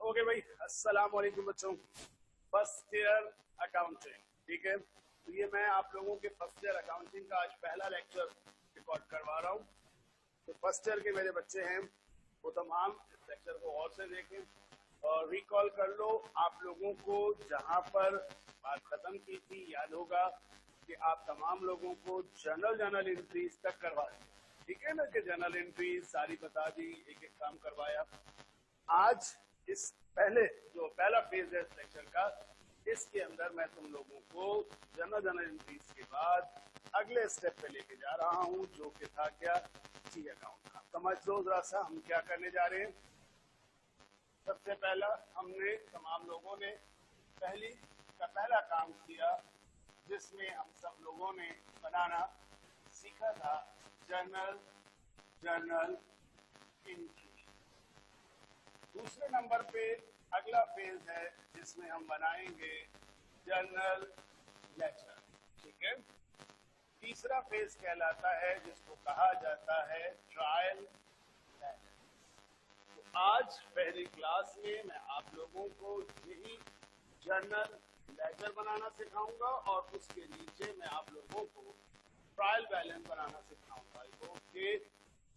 Okay भाई, अस्सलाम वालेकुम बच्चों। फर्स्ट ईयर अकाउंटिंग, ठीक है। तो ये मैं आप लोगों के फर्स्ट ईयर अकाउंटिंग का आज पहला लेक्चर रिकॉर्ड करवा रहा हूँ। तो फर्स्ट ईयर के मेरे बच्चे हैं वो तमाम इस लेक्चर को और से देखें और रिकॉल कर लो। आप लोगों को जहाँ पर बात खत्म की थी याद होगा कि आप तमाम लोगों को जर्नल एंट्रीज तक करवा दी, ठीक है ना, कि जर्नल एंट्रीज सारी बता दी, एक एक काम करवाया। आज इस पहला फेज है इस लेक्चर का, इसके अंदर मैं तुम लोगों को जर्नल एंट्रीज के बाद अगले स्टेप पे लेके जा रहा हूँ, जो कि था क्या, जी अकाउंट का। समझ लो जरा सा हम क्या करने जा रहे हैं। सबसे पहला हमने तमाम लोगों ने पहला काम किया जिसमें हम सब लोगों ने बनाना सीखा था जर्नल एंट्री। दूसरे नंबर पे अगला फेज है जिसमें हम बनाएंगे जर्नल लेजर, ठीक है। तीसरा फेज कहलाता है जिसको कहा जाता है ट्रायल बैलेंस। तो आज पहली क्लास में मैं आप लोगों को यही जर्नल लेजर बनाना सिखाऊंगा और उसके नीचे मैं आप लोगों को ट्रायल बैलेंस बनाना सिखाऊंगा। ये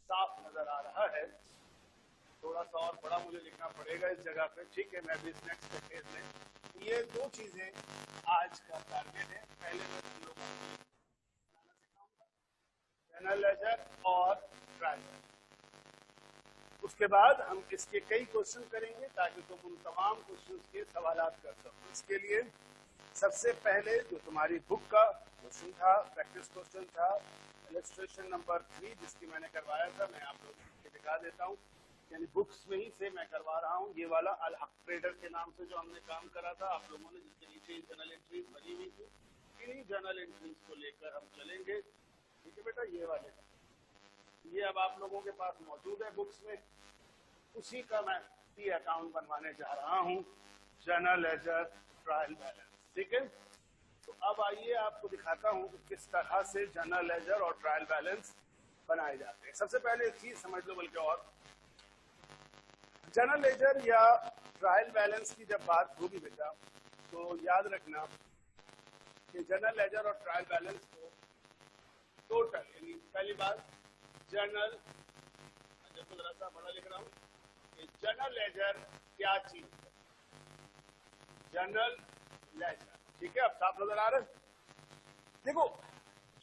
साफ नजर आ रहा है, थोड़ा सा और बड़ा मुझे लिखना पड़ेगा इस जगह पे, ठीक है। मैं भी इस नेक्स्ट फेज में ये दो चीजें आज का टारगेट है। पहले मैं तुम लोगों को बनाना सिखाऊंगा जर्नल लेजर और ट्रायल बैलेंस। उसके बाद हम इसके कई क्वेश्चन करेंगे ताकि तुम उन तमाम क्वेश्चन के सवालात कर सको। इसके लिए सबसे पहले जो तुम्हारी बुक का क्वेश्चन था, प्रैक्टिस क्वेश्चन था, इलस्ट्रेशन नंबर 3 जिसकी मैंने करवाया था, मैं आप लोगों को दिखा देता हूँ। यानी बुक्स में ही से मैं करवा रहा हूँ। ये वाला अल हक ट्रेडर के नाम से जो हमने काम करा था आप लोगों ने, जिसके नीचे जर्नल एंट्रीज बनी हुई थी, इन्हीं जर्नल एंट्रीज को लेकर हम चलेंगे, ठीक है बेटा। ये वाले ये अब आप लोगों के पास मौजूद है बुक्स में, उसी का मैं टी अकाउंट बनवाने जा रहा हूँ, जर्नल लेजर ट्रायल बैलेंस, ठीक है। तो अब आइए आपको दिखाता हूँ कि किस तरह से जर्नल लेजर और ट्रायल बैलेंस बनाए जाते हैं। सबसे पहले एक चीज समझ लो, बल्कि और जर्नल लेजर या ट्रायल बैलेंस की जब बात होगी बेटा, तो याद रखना कि जर्नल लेजर और ट्रायल बैलेंस को टोटल, यानी पहली बात जर्नल, जब जरा सा बड़ा लिख रहा हूं कि जर्नल लेजर क्या चीज है, जर्नल लेजर, ठीक है। अब साफ नजर आ रहा है। देखो,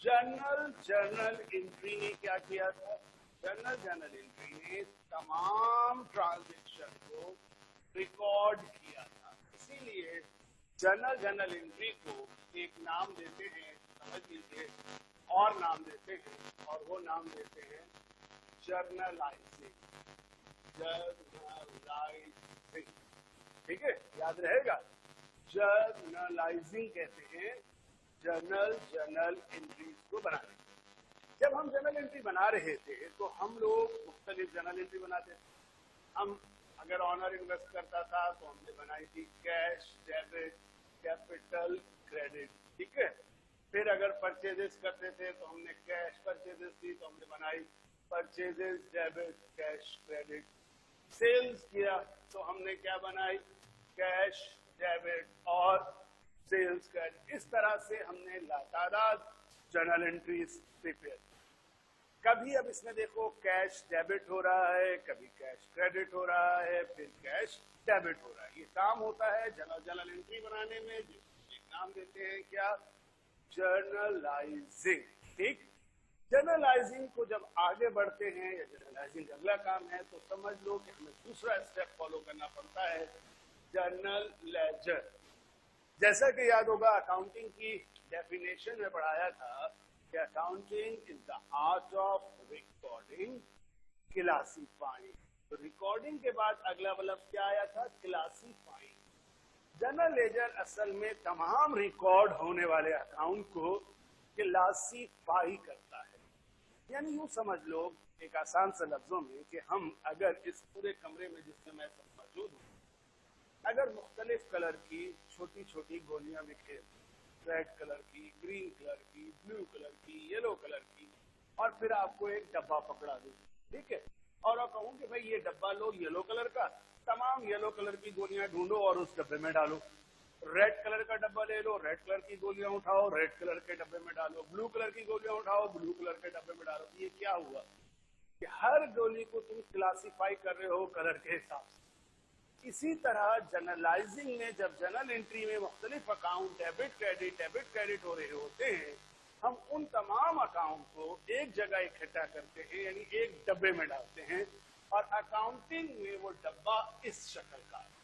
जर्नल एंट्री ने क्या किया था, जर्नल एंट्री ने तमाम ट्रांजैक्शन को रिकॉर्ड किया था। इसीलिए जर्नल एंट्री को एक नाम देते हैं, समझ लीजिए, और नाम देते हैं, और वो नाम देते हैं जर्नलाइजिंग, ठीक है, याद रहेगा। जर्नलाइजिंग कहते हैं जर्नल एंट्रीज को बनाने। जब हम जर्नल एंट्री बना रहे थे तो हम लोग मुख्तलिफ जर्नल एंट्री बनाते थे। हम अगर ऑनर इन्वेस्ट करता था तो हमने बनाई थी कैश, डेबिट, कैपिटल, क्रेडिट, ठीक है। फिर अगर परचेजेस करते थे तो हमने कैश परचेजेस थी तो हमने बनाई purchases, debit, cash, credit. Sales किया तो हमने क्या बनाई, कैश, डेबिट और सेल्स क्रेडिट। इस तरह से हमने लातादाद जर्नल एंट्रीज प्रिपेयर। कभी अब इसमें देखो कैश डेबिट हो रहा है, कभी कैश क्रेडिट हो रहा है, फिर कैश डेबिट हो रहा है। ये काम होता है जर्नल एंट्री बनाने में, जिसको एक नाम देते हैं क्या, जर्नलाइजिंग, ठीक। जर्नलाइजिंग को जब आगे बढ़ते हैं, या जर्नलाइजिंग अगला काम है, तो समझ लो कि हमें दूसरा स्टेप फॉलो करना पड़ता है, जर्नल लेजर। जैसा कि याद होगा अकाउंटिंग की डेफिनेशन में पढ़ाया था कि accounting is the art of recording, classifying. तो रिकॉर्डिंग के बाद अगला मतलब क्या आया था, क्लासिफाइंग। जर्नल लेजर असल में तमाम रिकॉर्ड होने वाले अकाउंट को क्लासिफाई करता है। यानी यूं समझ लो एक आसान से लफ्जों में कि हम अगर इस पूरे कमरे में जिसमें मैं सब मौजूद हूँ, अगर मुख्तलिफ कलर की छोटी छोटी गोलियां बिखेर, रेड कलर की, ग्रीन कलर की, ब्लू कलर की, येलो कलर की, और फिर आपको एक डब्बा पकड़ा दूं, ठीक है, और कहूं कि भाई ये डब्बा लो येलो कलर का, तमाम येलो कलर की गोलियां ढूंढो और उस डब्बे में डालो। रेड कलर का डब्बा ले लो, रेड कलर की गोलियां उठाओ, रेड कलर के डब्बे में डालो। ब्लू कलर की गोलियां उठाओ, ब्लू कलर के डब्बे में डालो। ये क्या हुआ कि हर गोली को तुम क्लासिफाई कर रहे हो कलर के हिसाब से। इसी तरह जनरलाइजिंग में जब जनरल एंट्री में मुख्तलिफ अकाउंट डेबिट क्रेडिट हो रहे होते हैं, हम उन तमाम अकाउंट को एक जगह इकट्ठा करते हैं, यानी एक डब्बे में डालते हैं, और अकाउंटिंग में वो डब्बा इस शक्ल का है,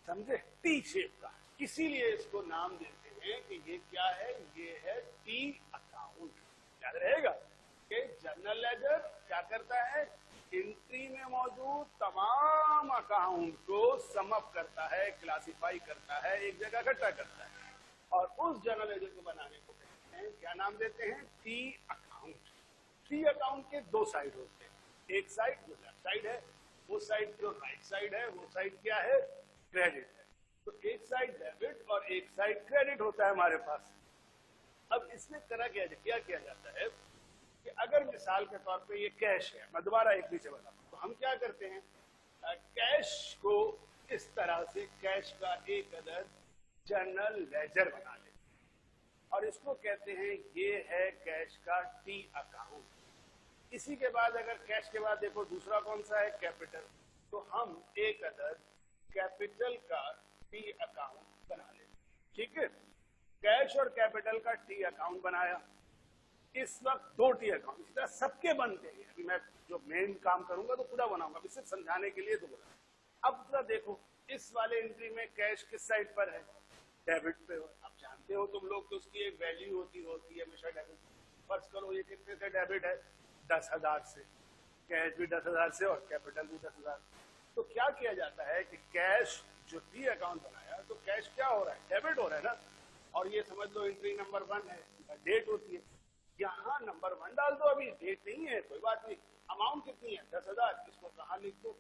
समझे, टी शेप का। इसीलिए इसको नाम देते हैं कि ये क्या है, ये है टी अकाउंट। याद रहेगा कि जनरल लेजर क्या करता है, एंट्री में मौजूद तमाम अकाउंट को सम अप करता है, क्लासिफाई करता है, एक जगह इकट्ठा करता है, और उस जनरल लेजर को बनाने को कहते हैं, क्या नाम देते हैं, टी अकाउंट। टी अकाउंट के दो साइड होते हैं, एक साइड जो लेफ्ट साइड है, वो साइड जो राइट साइड है, वो साइड क्या है, क्रेडिट है। तो एक साइड डेबिट और एक साइड क्रेडिट होता है हमारे पास। अब इसमें क्या किया जाता है कि अगर मिसाल के तौर पे ये कैश है, मैं दोबारा एक नीचे बताऊं, तो हम क्या करते हैं, कैश को इस तरह से कैश का एक अदद जनरल लेजर बना लेते हैं और इसको कहते हैं ये है कैश का टी अकाउंट। इसी के बाद अगर कैश के बाद देखो दूसरा कौन सा है, कैपिटल, तो हम एक अदद कैपिटल का टी अकाउंट बना लेते हैं। ठीक है, कैश और कैपिटल का टी अकाउंट बनाया। इस वक्त दो टी अकाउंट इसी तरह सबके बनते हैं। अभी मैं जो मेन काम करूंगा तो पूरा बनाऊंगा, सिर्फ समझाने के लिए तो बोला। अब पूरा देखो, इस वाले एंट्री में कैश किस साइड पर है, डेबिट पे हो। अब जानते हो तुम लोग तो उसकी एक वैल्यू होती है हमेशा डेबिट। फर्ज करो ये कितने से डेबिट है, 10,000 से, कैश भी 10,000 से और कैपिटल भी 10,000। तो क्या किया जाता है कि कैश जो टी अकाउंट बनाया, तो कैश क्या हो रहा है, डेबिट हो रहा है ना, और ये समझ लो एंट्री नंबर 1 है, डेट होती है, यहाँ नंबर 1 डाल दो, अभी डेट नहीं है कोई बात नहीं, अमाउंट कितनी है 10,000, इसको कहाँ लिख दो,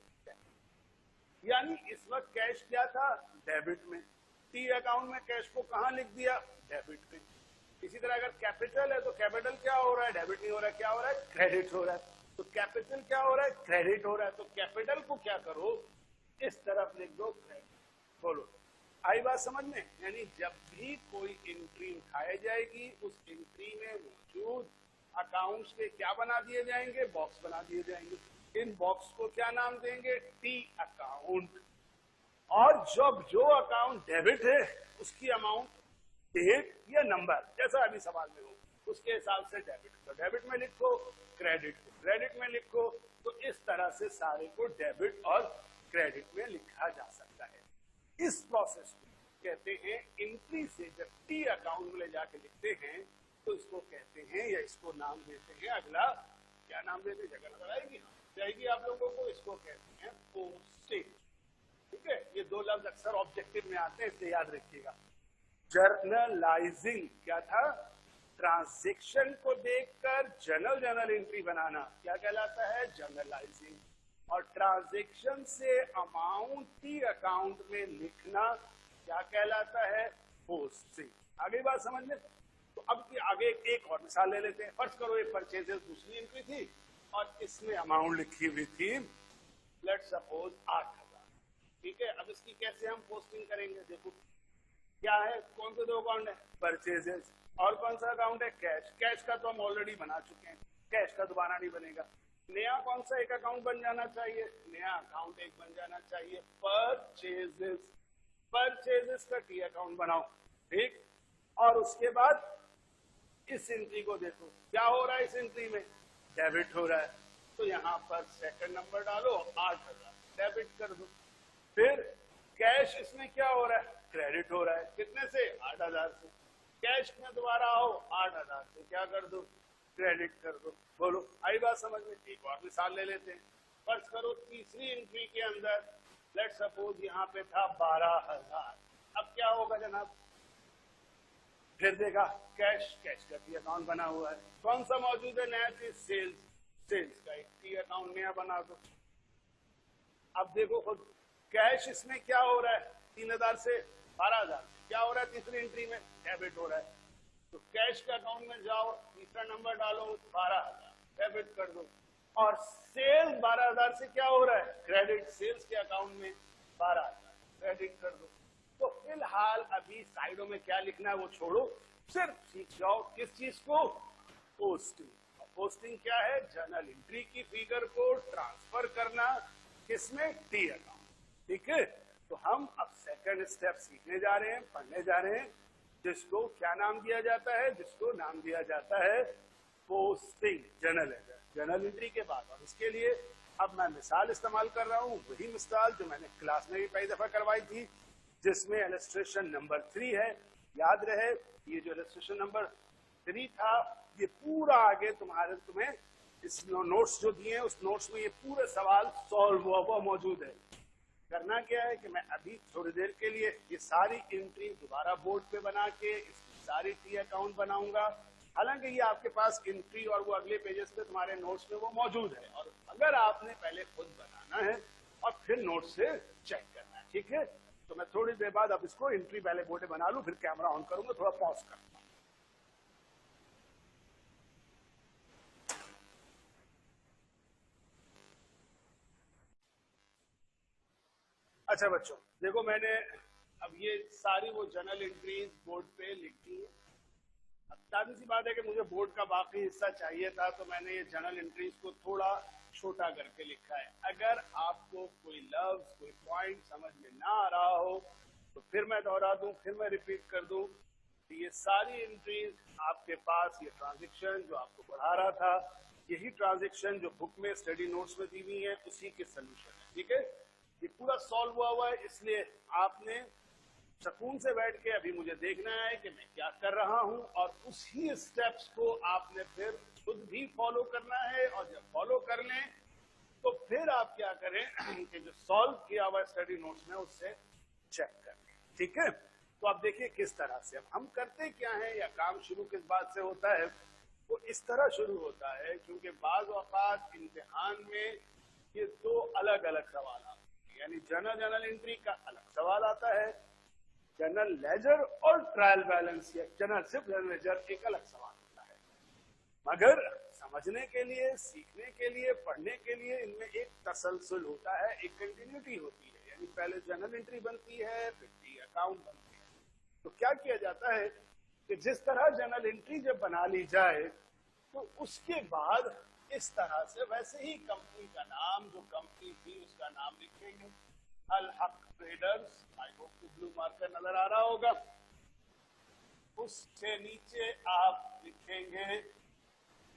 यानी इस वक्त कैश क्या था, डेबिट में, टी अकाउंट में कैश को कहाँ लिख दिया, डेबिट में। इसी तरह अगर कैपिटल है तो कैपिटल क्या हो रहा है, डेबिट नहीं हो रहा है, क्या हो रहा है, क्रेडिट हो रहा है। तो कैपिटल क्या हो रहा है, क्रेडिट हो रहा है। तो कैपिटल को क्या करो, इस तरफ लिख दो क्रेडिट। बोलो आई बात समझ में, यानी जब भी कोई एंट्री उठाई जाएगी, उस एंट्री में मौजूद अकाउंट्स के क्या बना दिए जाएंगे, बॉक्स बना दिए जाएंगे। इन बॉक्स को क्या नाम देंगे, टी अकाउंट। और जब जो अकाउंट डेबिट है उसकी अमाउंट, डेट या नंबर, जैसा अभी सवाल में हो, उसके हिसाब से डेबिट, तो डेबिट में लिखो, क्रेडिट को क्रेडिट में लिखो। तो इस तरह से सारे को डेबिट और क्रेडिट में लिखा जा सकता है। इस प्रोसेस को कहते हैं एंट्री से जब टी अकाउंट में ले जाके लिखते हैं, तो इसको कहते हैं या इसको नाम देते हैं, अगला क्या नाम देते हैं, जगह नजर आएगी आप लोगों को, इसको कहते हैं पोस्टेज। ठीक है, ये दो लफ्ज अक्सर ऑब्जेक्टिव में आते हैं, इसलिए याद रखिएगा। जर्नलाइजिंग क्या था, ट्रांजैक्शन को देखकर जनरल एंट्री बनाना, क्या कहलाता है, जर्नलाइजिंग। और ट्रांजैक्शन से अमाउंट टी अकाउंट में लिखना क्या कहलाता है, पोस्टिंग। आगे बात समझ में। तो अब की आगे एक और मिसाल ले लेते हैं। फर्ज करो ये परचेजेस दूसरी एंट्री थी और इसमें अमाउंट लिखी हुई थी लेट्स सपोज 8,000। ठीक है, अब इसकी कैसे हम पोस्टिंग करेंगे, देखो क्या है, कौन से दो अकाउंट है, परचेजेस, और कौन सा अकाउंट है, कैश। कैश का तो हम ऑलरेडी बना चुके हैं, कैश का दोबारा नहीं बनेगा। नया कौन सा एक अकाउंट बन जाना चाहिए, नया अकाउंट एक बन जाना चाहिए, परचेजेस। परचेजेस का टी अकाउंट बनाओ, ठीक। और उसके बाद इस एंट्री को देखो, क्या हो रहा है इस एंट्री में, डेबिट हो रहा है, तो यहाँ पर सेकंड नंबर डालो, 8,000 डेबिट कर दो। फिर कैश इसमें क्या हो रहा है, क्रेडिट हो रहा है, कितने से, 8,000 से। कैश में दोबारा आओ, 8,000 से क्या कर दो, क्रेडिट कर दो। बोलो आई बात समझ में। एक और मिसाल ले लेते हैं। फर्ज करो तीसरी एंट्री के अंदर लेट्स सपोज यहाँ पे था 12,000। अब क्या होगा जनाब, फिर देखा कैश, कैश का टी अकाउंट बना हुआ है, कौन सा मौजूद है नया चीज, सेल्स, सेल्स का एक टी अकाउंट नया बना दो। अब देखो खुद कैश इसमें क्या हो रहा है, 3,000 से 12,000, क्या हो रहा है तीसरी एंट्री में, डेबिट हो रहा है। तो कैश के अकाउंट में जाओ, तीसरा नंबर डालो, 12,000 डेबिट कर दो। और सेल्स 12,000 से क्या हो रहा है, क्रेडिट सेल्स के अकाउंट में 12,000 क्रेडिट कर दो। तो फिलहाल अभी साइडों में क्या लिखना है वो छोड़ो, सिर्फ सीख जाओ किस चीज को, पोस्टिंग। पोस्टिंग क्या है, जर्नल एंट्री की फिगर को ट्रांसफर करना किसमें, टी अकाउंट। ठीक है, तो हम अब सेकंड स्टेप सीखने जा रहे हैं, पढ़ने जा रहे हैं, जिसको क्या नाम दिया जाता है, जिसको नाम दिया जाता है posting journal ledger, journal entry के बाद। और इसके लिए अब मैं मिसाल इस्तेमाल कर रहा हूं, वही मिसाल जो मैंने क्लास में भी कई दफा करवाई थी, जिसमें इलस्ट्रेशन नंबर 3 है। याद रहे ये जो इलस्ट्रेशन नंबर 3 था, ये पूरा आगे तुम्हें इस नोट्स जो दिए हैं उस नोट्स में ये पूरे सवाल सॉल्व हुआ मौजूद है। करना क्या है कि मैं अभी थोड़ी देर के लिए ये सारी एंट्री दोबारा बोर्ड पे बना के इसकी सारी टी अकाउंट बनाऊंगा। हालांकि ये आपके पास एंट्री और वो अगले पेजेस पे तुम्हारे नोट्स में वो मौजूद है, और अगर आपने पहले खुद बनाना है और फिर नोट से चेक करना है। ठीक है, तो मैं थोड़ी देर बाद अब इसको एंट्री पहले बोर्ड बना लूं, फिर कैमरा ऑन करूंगा, थोड़ा पॉज करूंगा। अच्छा बच्चों देखो, मैंने अब ये सारी वो जर्नल एंट्रीज बोर्ड पे लिख दी है। अब सारी सी बात है कि मुझे बोर्ड का बाकी हिस्सा चाहिए था, तो मैंने ये जर्नल एंट्रीज को थोड़ा छोटा करके लिखा है। अगर आपको कोई लफ्ज कोई पॉइंट समझ में ना आ रहा हो तो फिर मैं दोहरा दूं, फिर मैं रिपीट कर दूं। तो ये सारी एंट्रीज आपके पास, ये ट्रांजेक्शन जो आपको पढ़ा रहा था, यही ट्रांजेक्शन जो बुक में स्टडी नोट्स में दी हुई है, उसी के सोल्यूशन है। ठीक है, ये पूरा सॉल्व हुआ है, इसलिए आपने सुकून से बैठ के अभी मुझे देखना है कि मैं क्या कर रहा हूं, और उसी स्टेप्स को आपने फिर खुद भी फॉलो करना है। और जब फॉलो कर लें तो फिर आप क्या करें कि जो सॉल्व किया हुआ स्टडी नोट्स में उससे चेक कर लें। ठीक है, तो आप देखिए किस तरह से अब हम करते क्या है, या काम शुरू किस बात से होता है, वो इस तरह शुरू होता है क्योंकि बाज औकात इम्तिहान में ये दो अलग अलग सवाल आते हैं। यानी जर्नल एंट्री का अलग सवाल आता है, जनरल लेजर और ट्रायल बैलेंस या जनरल सिर्फ जनरल लेजर एक अलग सवाल होता है। मगर समझने के लिए, सीखने के लिए, पढ़ने के लिए इनमें एक तसलसल होता है, एक कंटिन्यूटी होती है। यानी पहले जनरल एंट्री बनती है, फिर टी अकाउंट बनती है। तो क्या किया जाता है कि जिस तरह जनरल एंट्री जब बना ली जाए तो उसके बाद इस तरह से वैसे ही कंपनी का नाम, जो कंपनी थी उसका नाम लिखेंगे, अल हक ट्रेडर्स। आई होप को ब्लू मार्कर नजर आ रहा होगा। उसके नीचे आप लिखेंगे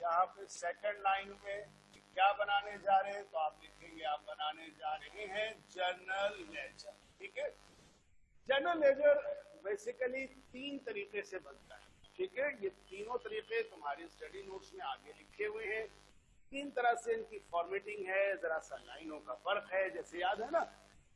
यहाँ पे सेकंड लाइन में क्या बनाने जा रहे हैं, तो आप लिखेंगे आप बनाने जा रहे हैं जर्नल लेजर। ठीक है, जर्नल लेजर बेसिकली 3 तरीके से बनता है। ठीक है, ये तीनों तरीके तुम्हारी स्टडी नोट्स में आगे लिखे हुए हैं। 3 तरह से इनकी फॉर्मेटिंग है, जरा सा लाइनों का फर्क है। जैसे याद है ना,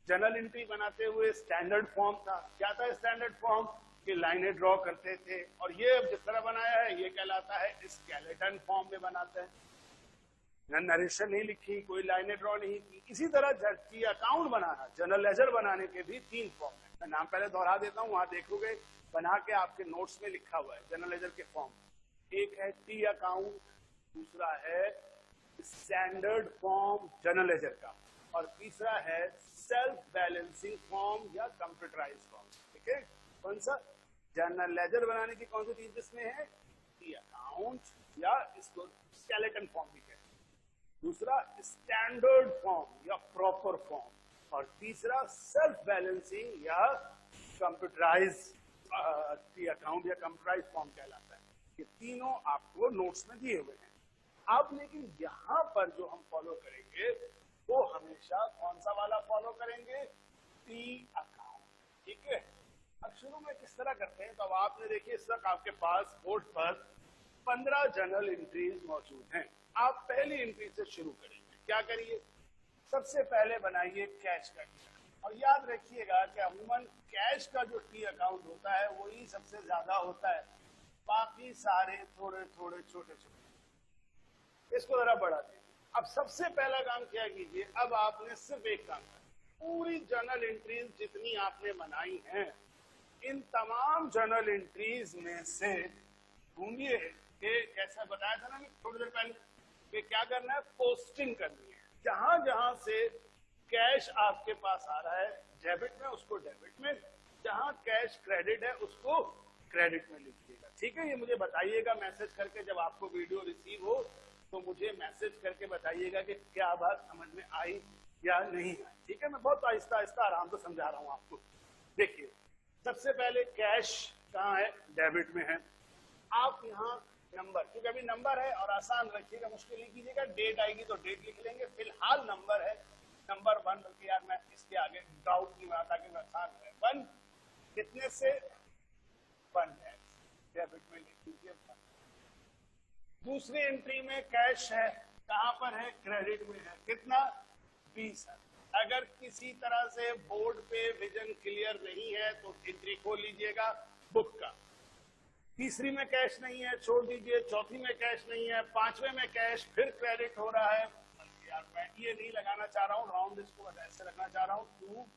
जर्नल एंट्री बनाते हुए स्टैंडर्ड फॉर्म था। क्या था स्टैंडर्ड फॉर्म, कि लाइनें ड्रॉ करते थे, और ये जिस तरह बनाया है ये कहलाता है स्केलेटन फॉर्म में बनाते हैं। नरेशन नहीं लिखी, कोई लाइनें ड्रॉ नहीं की। इसी तरह टी अकाउंट बनाना, जर्नल लेजर बनाने के भी 3 फॉर्म है। मैं नाम पहले दोहरा देता हूँ, वहां देखोगे बना के आपके नोट्स में लिखा हुआ है जर्नल लेजर के फॉर्म। एक है टी अकाउंट, दूसरा है स्टैंडर्ड फॉर्म जर्नल लेजर का, और तीसरा है सेल्फ बैलेंसिंग फॉर्म या कंप्यूटराइज फॉर्म। ठीक है, कौन सा, जर्नल लेजर बनाने की कौन सी चीज इसमें है, टी अकाउंट, या इसको स्केलेटन फॉर्म भी कहते हैं। दूसरा स्टैंडर्ड फॉर्म या प्रॉपर फॉर्म, और तीसरा सेल्फ बैलेंसिंग या कंप्यूटराइज टी अकाउंट या कंप्यूटराइज फॉर्म कहलाता है। ये तीनों आपको नोट्स में दिए हुए हैं। अब लेकिन यहाँ पर जो हम फॉलो करेंगे वो हमेशा कौन सा वाला फॉलो करेंगे, टी अकाउंट। ठीक है, अब शुरू में किस तरह करते हैं, तो अब आपने देखिए इस वक्त आपके पास बोर्ड पर 15 जर्नल एंट्रीज मौजूद हैं। आप पहली एंट्री से शुरू करेंगे। क्या करिए, सबसे पहले बनाइए कैश का टी। और याद रखिएगा कि अमूमन कैश का जो टी अकाउंट होता है वही सबसे ज्यादा होता है, बाकी सारे थोड़े थोड़े छोटे छोटे। इसको जरा बढ़ा दीजिए। अब सबसे पहला काम क्या कीजिए, अब आपने सिर्फ एक काम करना, पूरी जर्नल एंट्रीज जितनी आपने बनाई हैं, इन तमाम जर्नल एंट्रीज में से ढूंढिए कि कैसा बताया था ना थोड़ी देर पहले, कि क्या करना है, पोस्टिंग करनी है। जहां जहां से कैश आपके पास आ रहा है डेबिट में, उसको डेबिट में, जहां कैश क्रेडिट है उसको क्रेडिट में लिखिएगा। ठीक है, ये मुझे बताइएगा मैसेज करके, जब आपको वीडियो रिसीव हो तो मुझे मैसेज करके बताइएगा कि क्या बात समझ में आई या नहीं आई। ठीक है, मैं बहुत आहिस्ता आहिस्ता आराम से समझा रहा हूं आपको। देखिए, सबसे पहले कैश कहाँ है, डेबिट में है। आप यहाँ नंबर, क्योंकि अभी नंबर है और आसान रखिएगा, मुश्किल नहीं कीजिएगा। डेट आएगी तो डेट लिख लेंगे, फिलहाल नंबर है, नंबर 1। बल्कि यार मैं इसके आगे डाउट नहीं आता कि आसान है। 1 कितने से, 1 है, डेबिट में लिख लीजिए 1। दूसरी एंट्री में कैश है, कहां पर है, क्रेडिट में है, कितना, 20 है। अगर किसी तरह से बोर्ड पे विजन क्लियर नहीं है तो एंट्री खोल लीजिएगा बुक का। तीसरी में कैश नहीं है, छोड़ दीजिए। चौथी में कैश नहीं है, पांचवें में कैश फिर क्रेडिट हो रहा है। यार मैं ये नहीं लगाना चाह रहा हूँ, राउंड इसको ऐसे रखना चाह रहा हूँ 2।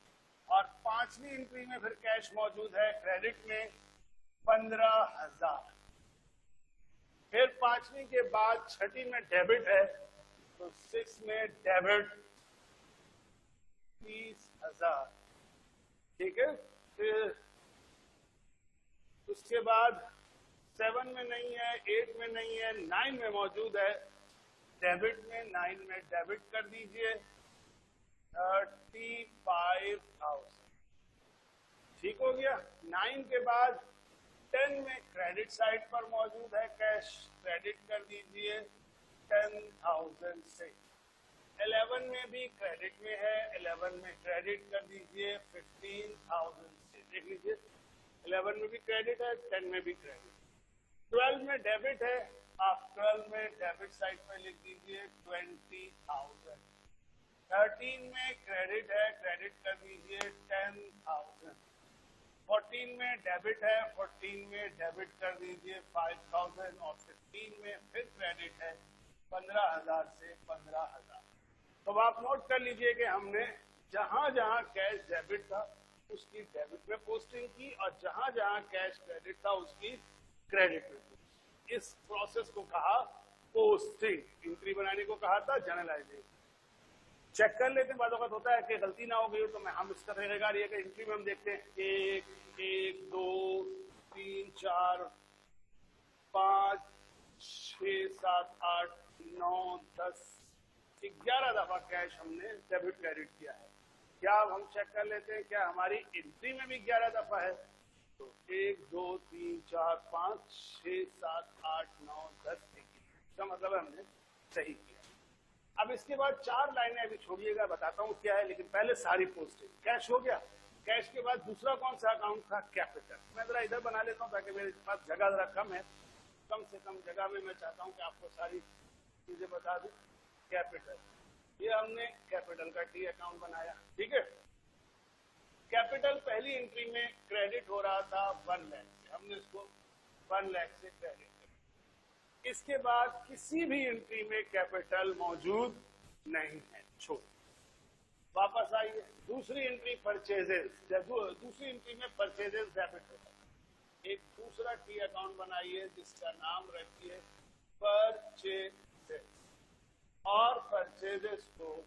और पांचवी एंट्री में फिर कैश मौजूद है क्रेडिट में 15,000। फिर पांचवी के बाद छठी में डेबिट है, तो 6 में डेबिट 30,000। ठीक है, फिर उसके बाद 7 में नहीं है, 8 में नहीं है, 9 में मौजूद है डेबिट में। 9 में डेबिट कर दीजिए 35,000। ठीक हो गया। 9 के बाद 10 में क्रेडिट साइड पर मौजूद है कैश, क्रेडिट कर दीजिए 10,000 से। 11 में भी क्रेडिट में है, 11 में क्रेडिट कर दीजिए 15,000 से। देख लीजिए, 11 में भी क्रेडिट है, 10 में भी क्रेडिट। 12 में डेबिट है, आप 12 में डेबिट साइड पर लिख दीजिए 20,000। 13 में क्रेडिट है, क्रेडिट कर दीजिए 10,000। 14 में डेबिट है, 14 में डेबिट कर दीजिए 5,000। और 15 में फिर क्रेडिट है 15,000 से 15,000। तो आप नोट कर लीजिए कि हमने जहां जहां कैश डेबिट था उसकी डेबिट में पोस्टिंग की, और जहां जहां कैश क्रेडिट था उसकी क्रेडिट में। इस प्रोसेस को कहा पोस्टिंग। एंट्री बनाने को कहा था जर्नलाइजिंग। चेक कर लेते हैं, बाद वक्त होता है कि गलती ना हो गई हो तो मैं हम इसका रिगार्ड ये एंट्री में हम देखते हैं 1, 1, 2, 3, 4, 5, 6, 7, 8, 9, 10, 11 दफा कैश हमने डेबिट क्रेडिट किया है। क्या अब हम चेक कर लेते हैं क्या हमारी एंट्री में भी 11 दफा है? तो 1, 2, 3, 4, 5, 6, 7, 8, 9, 10, 11। इसका मतलब हमने सही किया। अब इसके बाद 4 लाइनें अभी छोड़िएगा, बताता हूँ क्या है, लेकिन पहले सारी पोस्टिंग। कैश हो गया। कैश के बाद दूसरा कौन सा अकाउंट था? कैपिटल। मैं जरा इधर बना लेता हूँ ताकि मेरे पास जगह जरा कम है, कम से कम जगह में मैं चाहता हूँ कि आपको सारी चीजें बता दूं। कैपिटल, ये हमने कैपिटल का टी अकाउंट बनाया। ठीक है, कैपिटल पहली एंट्री में क्रेडिट हो रहा था 1 लाख से, हमने इसको 1 लाख से क्रेडिट किया। इसके बाद किसी भी एंट्री में कैपिटल मौजूद नहीं है, छोड़। वापस आइए, दूसरी एंट्री परचेजेस, दूसरी एंट्री में परचेजेस डेबिट होता है। एक दूसरा टी अकाउंट बनाइए जिसका नाम रखिए परचेजेस, और परचेजेस को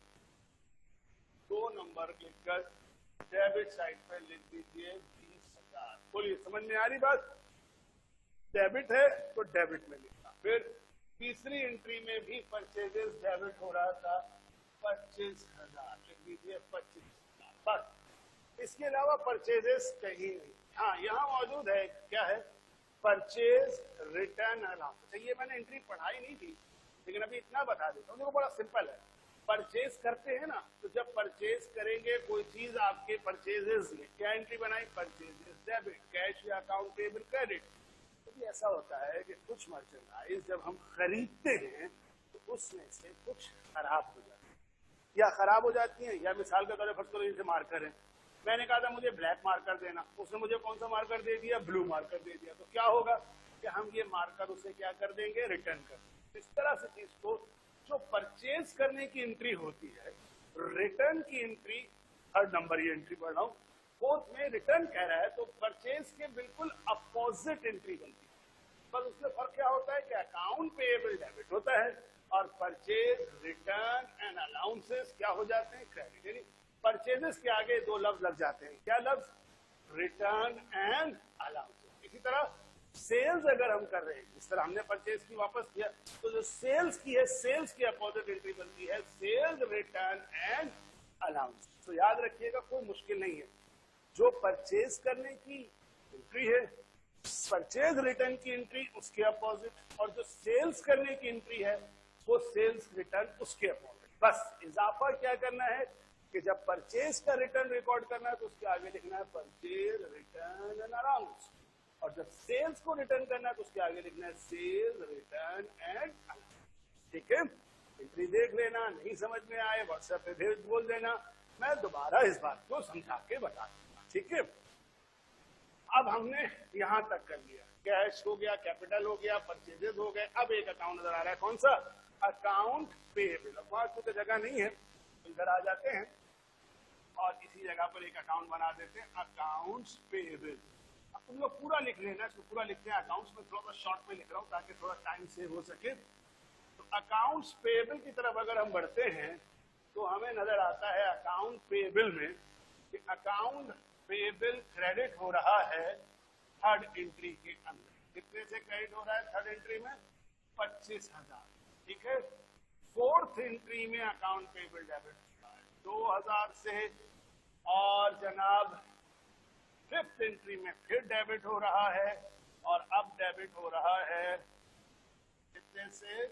2 नंबर लिखकर डेबिट साइड पर लिख दीजिए 20,000। बोलिए, समझ में आ रही बात? डेबिट है तो डेबिट में लिखना। फिर तीसरी एंट्री में भी परचेजेस डेबिट हो रहा था 25,000, लिख दीजिए 25,000 बस। इसके अलावा परचेजेस कहीं नहीं। हाँ, यहाँ मौजूद है, क्या है? Purchase return allowance. अच्छा, ये मैंने एंट्री पढ़ाई नहीं थी, लेकिन अभी इतना बता देता हूँ। देखो, बड़ा सिंपल है। परचेज करते हैं ना, तो जब परचेज करेंगे कोई चीज आपके परचेजेस में, क्या एंट्री बनाई? परचेजेस डेबिट, कैश या अकाउंट पेबल क्रेडिट। तो ऐसा होता है कि कुछ मर्चेंडाइज जब हम खरीदते हैं तो उसमें से कुछ खराब हो जाती है, या खराब हो जाती है, या मिसाल के तौर पर फर्स्ट करो जैसे मार्कर है, मैंने कहा था मुझे ब्लैक मार्कर देना, उसने मुझे कौन सा मार्कर दे दिया? ब्लू मार्कर दे दिया। तो क्या होगा कि हम ये मार्कर उसे क्या कर देंगे? रिटर्न कर देंगे। इस तरह से चीज को, जो परचेज करने की एंट्री होती है, रिटर्न की एंट्री, 3rd नंबर ये एंट्री पढ़ रहा हूं, 4th में रिटर्न कह रहा है, तो परचेज के बिल्कुल अपोजिट एंट्री बनती है। बस उसमें फर्क क्या होता है कि अकाउंट पेएबल डेबिट होता है और परचेज, रिटर्न एंड अलाउंसेस क्या हो जाते हैं? क्रेडिट। यानी परचेजेस के आगे दो लफ्ज लग जाते हैं, क्या लफ्ज? Return and allowances. इसी तरह सेल्स अगर हम कर रहे हैं, जिस तरह हमने परचेज की वापस किया, तो जो सेल्स की है, सेल्स की अपोजिट एंट्री बनती है सेल्स रिटर्न एंड अलाउंस। तो याद रखिएगा, कोई मुश्किल नहीं है। जो परचेज करने की एंट्री है, परचेज रिटर्न की एंट्री उसके अपोजिट, और जो सेल्स करने की एंट्री है वो सेल्स रिटर्न उसके अपोजिट। बस इजाफा क्या करना है कि जब परचेज का रिटर्न रिकॉर्ड करना है तो उसके आगे लिखना है परचेज रिटर्न एंड अलाउंस, और जब सेल्स को रिटर्न करना है तो उसके आगे लिखना है सेल्स रिटर्न एंड अलाउंस। ठीक है, एंट्री देख लेना, नहीं समझ में आए व्हाट्सएप पे भेज बोल देना, मैं दोबारा इस बात को समझा के बता दूंगा। ठीक है, अब हमने यहां तक कर लिया, कैश हो गया, कैपिटल हो गया, परचेजेस हो गए। अब एक अकाउंट नजर आ रहा है, कौन सा? Account payable. वहां तो जगह नहीं है, इधर आ जाते हैं और इसी जगह पर एक अकाउंट बना देते हैं, अकाउंट्स पेएबल। अब तुम लोग पूरा लिख लेना, इसको पूरा लिखते हैं अकाउंट्स में, थोड़ा सा शॉर्ट में लिख रहा हूँ ताकि थोड़ा टाइम सेव हो सके। तो अकाउंट्स पेएबल की तरफ अगर हम बढ़ते हैं तो हमें नजर आता है अकाउंट पेएबल में कि अकाउंट पेएबल क्रेडिट हो रहा है थर्ड एंट्री के अंदर। कितने से क्रेडिट हो रहा है थर्ड एंट्री में? 25,000। ठीक है, फोर्थ एंट्री में अकाउंट पेएबल डेबिट हो रहा है 2,000 से, और जनाब फिफ्थ एंट्री में फिर डेबिट हो रहा है, और अब डेबिट हो रहा है कितने से?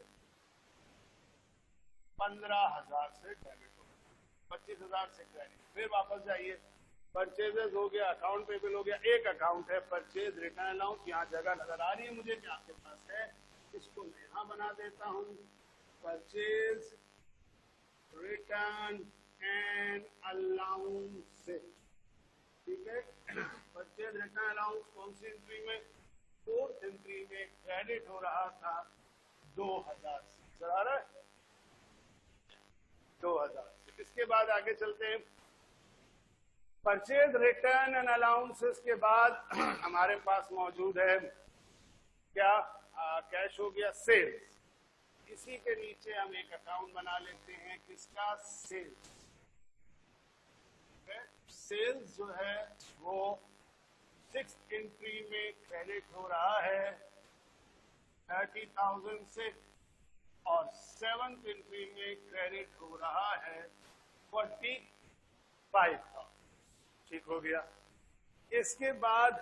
15,000 से डेबिट हो रहा है, 25,000 से क्रेडिट। फिर वापस जाइए, परचेजेस हो गया, अकाउंट पेबल हो गया, एक अकाउंट है परचेज रिटर्न अलाउंस। यहाँ जगह नजर आ रही है मुझे कि आपके पास है, इसको मैं यहाँ बना देता हूँ, परचेज रिटर्न एंड अलाउंस। ठीक है, परचेज रिटर्न अलाउंस कौन सी एंट्री में? फोर्थ एंट्री में क्रेडिट हो रहा था 2,000 से, चला रहा है 2,000 से। इसके बाद आगे चलते हैं, परचेज रिटर्न एंड अलाउंसेस के बाद हमारे पास मौजूद है क्या? कैश हो गया, सेल्स। इसी के नीचे हम एक अकाउंट बना लेते हैं, किसका? सेल्स। सेल्स जो है वो सिक्स एंट्री में क्रेडिट हो रहा है 30,000 से, और सेवंथ एंट्री में क्रेडिट हो रहा है 45,000। ठीक हो गया। इसके बाद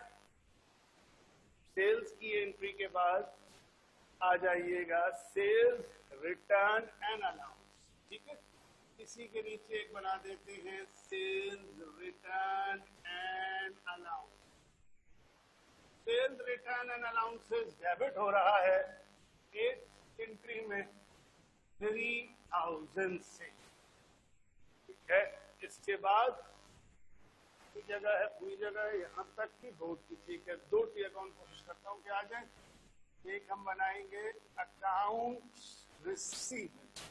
सेल्स की एंट्री के बाद आ जाइएगा सेल्स रिटर्न एंड अलाउंस। ठीक है, इसी के नीचे एक बना देते हैं sales return and allowance. Sales return and allowances debit हो रहा है एट एंट्री में 3,000 से। ठीक है, इसके बाद की जगह है, पूरी जगह है यहाँ तक की बहुत की। ठीक है, दो टी अकाउंट कोशिश करता हूँ कि आ जाए। एक हम बनाएंगे अकाउंट रिसीवेबल।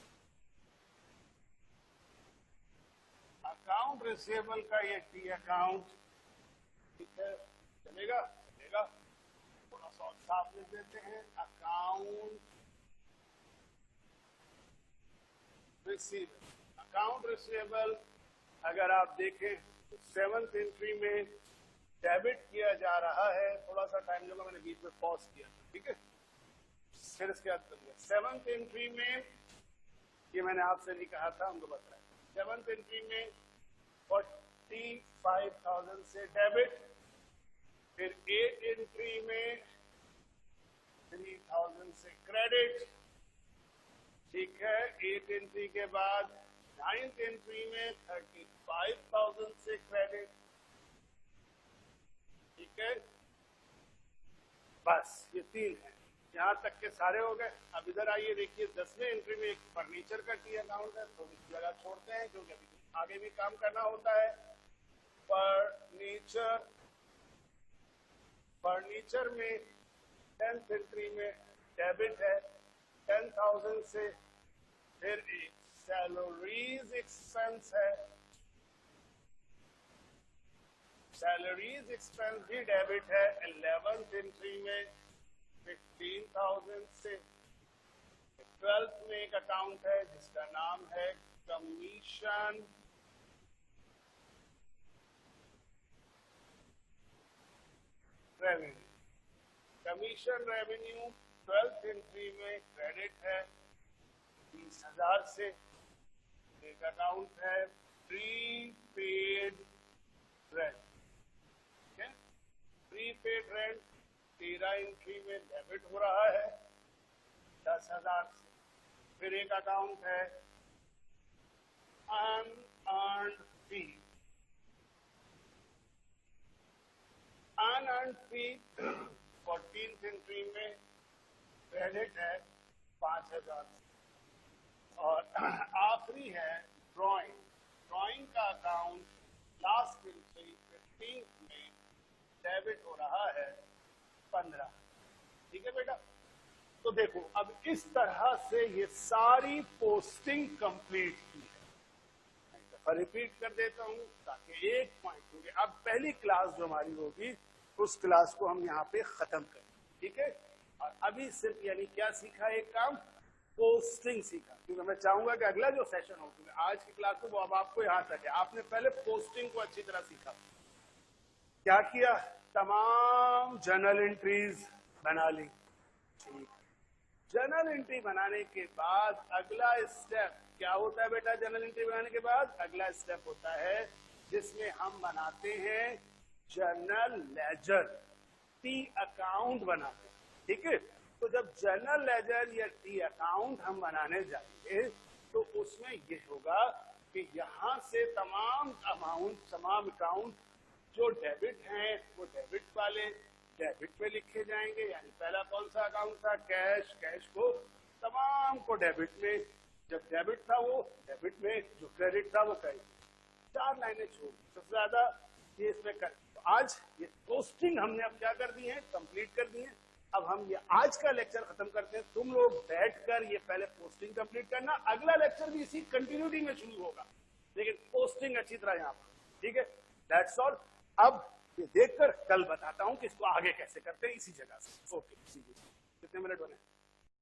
अकाउंट रिसीवेबल का ये टी अकाउंट, ठीक है, चलेगा? चलेगा, थोड़ा सा और साफ लिख देते हैं, अकाउंट रिसीवेबल। अकाउंट रिसीवेबल अगर आप देखें तो सेवंथ एंट्री में डेबिट किया जा रहा है, थोड़ा सा टाइम लगा, मैंने बीच में पॉज किया था। ठीक है, फिर इसके बाद सेवंथ एंट्री में, ये मैंने आपसे नहीं कहा था, हमको बताया, सेवंथ एंट्री में 45,000 से डेबिट, फिर एट एंट्री में 3,000 से क्रेडिट। ठीक है, एट एंट्री के बाद नाइन्थ एंट्री में 35,000 से क्रेडिट। ठीक है, बस ये तीन है, यहाँ तक के सारे हो गए। अब इधर आइए, देखिए 10वें एंट्री में एक फर्नीचर का टी अकाउंट है, थोड़ी सी जगह छोड़ते हैं क्योंकि अभी आगे भी काम करना होता है। फर्नीचर में 10th एंट्री में डेबिट है 10,000 से, फिर एक सैलरीज एक्सपेंस है, सैलरीज एक्सपेंस भी डेबिट है 11th एंट्री में 15,000 से। 12th में एक अकाउंट है जिसका नाम है commission revenue. Commission revenue 12th entry में क्रेडिट है 20,000 से। एक अकाउंट है प्रीपेड रेंट, ठीक है। प्रीपेड रेंट 13 एंट्री में डेबिट हो रहा है 10,000 से। फिर एक अकाउंट है अनअर्न्ड फी। अनअर्न्ड फी 14th एंट्री में क्रेडिट है 5,000 से। और आखिरी है ड्राइंग। ड्राइंग का अकाउंट लास्ट एंट्री 15th में डेबिट हो रहा है 15। ठीक है बेटा। तो देखो अब इस तरह से ये सारी पोस्टिंग कंप्लीट की है। रिपीट कर देता हूं ताकि एक पॉइंट हो गया। अब पहली क्लास जो हमारी होगी उस क्लास को हम यहाँ पे खत्म करें, ठीक है। और अभी सिर्फ यानी क्या सीखा, एक काम पोस्टिंग सीखा, क्योंकि मैं चाहूंगा कि अगला जो सेशन हो आज की क्लास में वो अब आपको यहाँ तक है। आपने पहले पोस्टिंग को अच्छी तरह सीखा। क्या किया, तमाम जर्नल एंट्रीज बना ली, ठीक। जर्नल एंट्री बनाने के बाद अगला स्टेप क्या होता है बेटा? जर्नल एंट्री बनाने के बाद अगला स्टेप होता है जिसमें हम बनाते हैं जर्नल लेजर, टी अकाउंट बनाते हैं, ठीक है। तो जब जर्नल लेजर या टी अकाउंट हम बनाने जाएंगे तो उसमें ये होगा कि यहां से तमाम अकाउंट जो डेबिट हैं वो डेबिट वाले डेबिट में लिखे जाएंगे। यानी पहला कौन सा अकाउंट था? कैश। कैश को तमाम को डेबिट में, जब डेबिट था वो डेबिट में, जो क्रेडिट था वो क्रेडिट। 4 लाइनें छोड़, सबसे ज्यादा ये इसमें कर। तो आज ये पोस्टिंग हमने अब क्या कर दी है, कंप्लीट कर दी है। अब हम ये आज का लेक्चर खत्म करते हैं। तुम लोग बैठकर ये पहले पोस्टिंग कंप्लीट करना, अगला लेक्चर भी इसी कंटिन्यूटी में शुरू होगा, लेकिन पोस्टिंग अच्छी तरह यहाँ पर, ठीक है। That's all. अब ये देखकर कल बताता हूं कि इसको आगे कैसे करते हैं इसी जगह से। ओके, कितने मिनट बने?